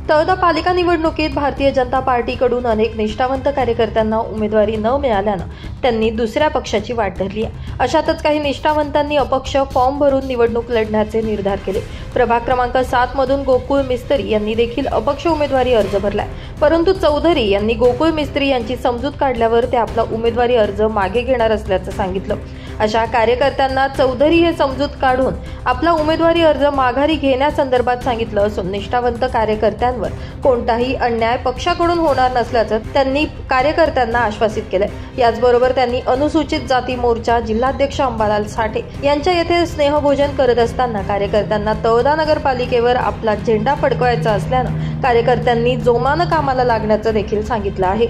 तळोदा पालिका निवडणुकीत भारतीय जनता पार्टीकडून अनेक निष्ठावंत कार्यकर्त्यांना उमेदवारी न मिळाल्यानं त्यांनी दुसऱ्या पक्षाची वाट धरली आहे। अशातच काही निष्ठावंतांनी अपक्ष फॉर्म भरून निवडणूक लढण्याचे निर्धार केले। प्रभाग क्रमांक 7 मधून गोकुळ मिस्त्री यांनी देखील अपक्ष उमेदवारी अर्ज भरलाय, परंतु चौधरी यांनी गोकुळ मिस्त्री यांची समजूत काढल्यावर ते आपला उमेदवारी अर्ज मागे घेणार असल्याचं सांगितलं। अशा कार्यकर्त्यांना चौधरी हे समजूत काढून आपला उमेदवारी अर्ज माघारी घेण्यासंदर्भात सांगितलं असून निष्ठावंत कार्यकर्त्यांवर कोणताही अन्याय पक्षाकडून होणार नसल्याचं त्यांनी कार्यकर्त्यांना आश्वासित केलंय। याचबरोबर त्यांनी अनुसूचित जाती मोर्चा जिल्हाध्यक्ष अंबालाल साठे यांच्या येथे स्नेहभोजन करत असताना कार्यकर्त्यांना तळोदा नगरपालिकेवर आपला झेंडा फडकवायचा असल्यानं कार्यकर्त्यांनी जोमानं कामाला लागण्याचं देखील सांगितलं आहे।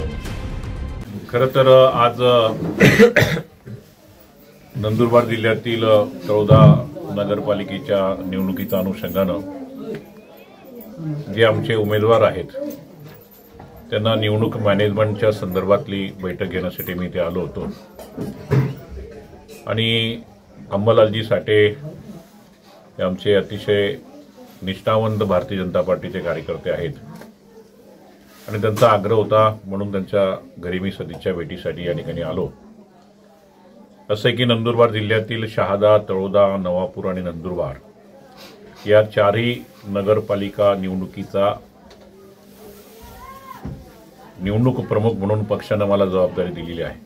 खरं तर आज नंदुरबार जिल्ह्यातील तळोदा नगरपालिकेच्या निवडणुकीच्या अनुषंगानं जे आमचे उमेदवार आहेत त्यांना निवडणूक मॅनेजमेंटच्या संदर्भातली बैठक घेण्यासाठी मी इथे आलो होतो आणि अंबालालजी साठे हे आमचे अतिशय निष्ठावंत भारतीय जनता पार्टीचे कार्यकर्ते आहेत आणि त्यांचा आग्रह होता म्हणून त्यांच्या घरी मी सदिच्छा भेटीसाठी या ठिकाणी आलो। असं की नंदुरबार जिल्ह्यातील शहादा, तळोदा, नवापूर आणि नंदुरबार या चारही नगरपालिका निवडणुकीचा निवडणूक प्रमुख म्हणून पक्षाने मला जबाबदारी दिलेली आहे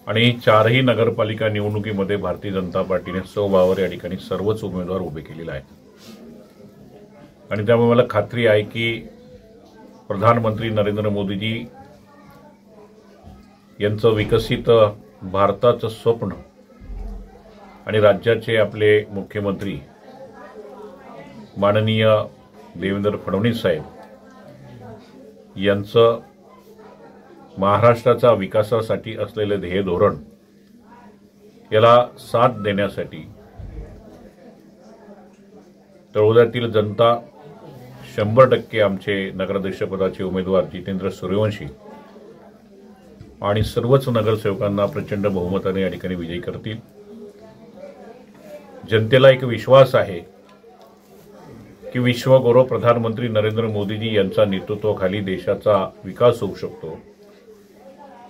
आणि चारही नगरपालिका निवडणुकीमध्ये भारतीय जनता पार्टीने स्वबळावर या ठिकाणी सर्वच उमेदवार उभे केलेले आहेत आणि त्यामुळे मला खात्री आहे की प्रधानमंत्री नरेंद्र मोदीजी यांचं विकसित भारताचं स्वप्न आणि राज्याचे आपले मुख्यमंत्री माननीय देवेंद्र फडणवीस साहेब यांचं महाराष्ट्राच्या विकासासाठी असलेले ध्येय धोरण याला साथ देण्यासाठी तळोद्यातील जनता 100% आमचे नगराध्यक्षपदाचे उमेदवार जितेंद्र सूर्यवंशी आणि सर्वच नगरसेवकांना प्रचंड बहुमताने या ठिकाणी विजयी करतील। जनतेला एक विश्वास आहे की विश्वगुरू प्रधानमंत्री नरेंद्र मोदीजी यांच्या नेतृत्वाखाली देशाचा विकास होऊ शकतो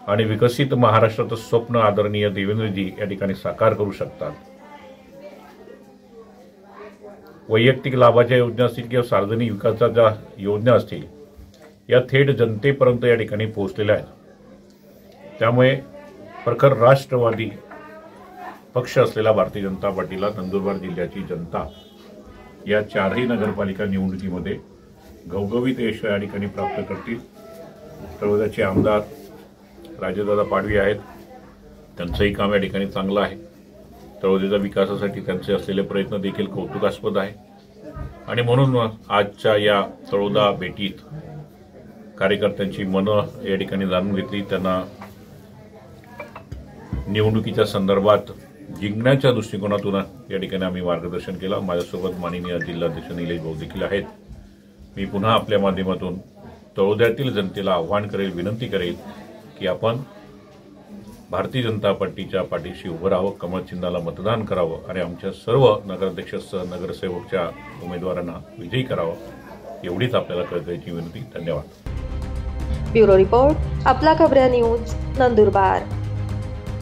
आणि विकसित महाराष्ट्राचं स्वप्न आदरणीय देवेंद्रजी या ठिकाणी साकार करू शकतात। वैयक्तिक लाभाच्या योजना असतील किंवा सार्वजनिक विकासाच्या योजना असतील या थेट जनतेपर्यंत या ठिकाणी पोहोचलेल्या आहेत। त्यामुळे प्रखर राष्ट्रवादी पक्ष असलेला भारतीय जनता पार्टीला नंदुरबार जिल्ह्याची जनता या चारही नगरपालिका निवडणुकीमध्ये घवघवीत यश या ठिकाणी प्राप्त करतील। तळोद्याचे आमदार राजेदादा पाडवी आहेत, त्यांचंही काम या ठिकाणी चांगलं आहे। तळोद्याच्या विकासासाठी त्यांचे असलेले प्रयत्न देखील कौतुकास्पद आहे आणि म्हणून आजच्या या तळोदा भेटीत कार्यकर्त्यांची मनं या ठिकाणी जाणून घेतली, त्यांना निवडणुकीच्या संदर्भात जिंकण्याच्या दृष्टिकोनातून या ठिकाणी आम्ही मार्गदर्शन केलं। माझ्यासोबत माननीय जिल्हाध्यक्ष निलेश भाऊ देखील आहेत। मी पुन्हा आपल्या माध्यमातून तळोद्यातील जनतेला आव्हान करेल, विनंती करेल की आपण भारतीय जनता पार्टीच्या पाठीशी उभं राहावं, कमळ चिन्हाला मतदान करावं आणि आमच्या सर्व नगराध्यक्षसह नगरसेवकच्या उमेदवारांना विजयी करावं एवढीच आपल्याला कळकळीची विनंती। धन्यवाद। ब्युरो रिपोर्ट, आपला खबऱ्या न्यूज, नंदुरबार।